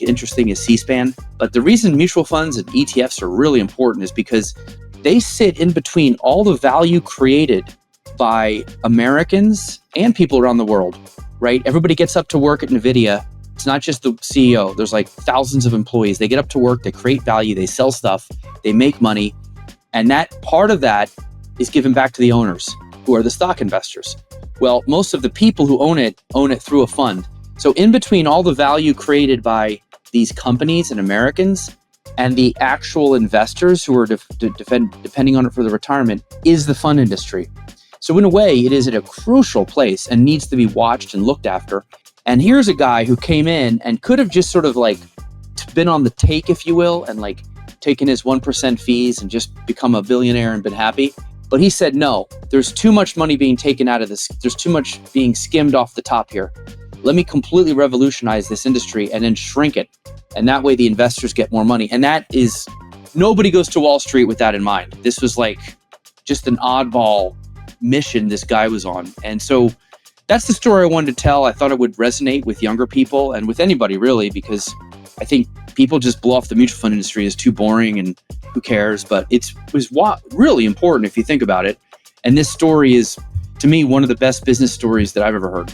interesting is C-SPAN. But the reason mutual funds and ETFs are really important is because they sit in between all the value created by Americans and people around the world, right? Everybody gets up to work at NVIDIA. It's not just the CEO. There's like thousands of employees. They get up to work, they create value, they sell stuff, they make money. And that part of that is given back to the owners, who are the stock investors. Well, most of the people who own it through a fund. So in between all the value created by these companies and Americans and the actual investors who are depending on it for the retirement is the fund industry. So in a way, it is at a crucial place and needs to be watched and looked after. And here's a guy who came in and could have just sort of like been on the take, if you will, and like taken his 1% fees and just become a billionaire and been happy. But he said, no, there's too much money being taken out of this. There's too much being skimmed off the top here. Let me completely revolutionize this industry and then shrink it. And that way the investors get more money. And that is, nobody goes to Wall Street with that in mind. This was like just an oddball mission this guy was on. And so that's the story I wanted to tell. I thought it would resonate with younger people and with anybody really, because I think people just blow off the mutual fund industry as too boring and who cares, but it was really important if you think about it. And this story is, to me, one of the best business stories that I've ever heard.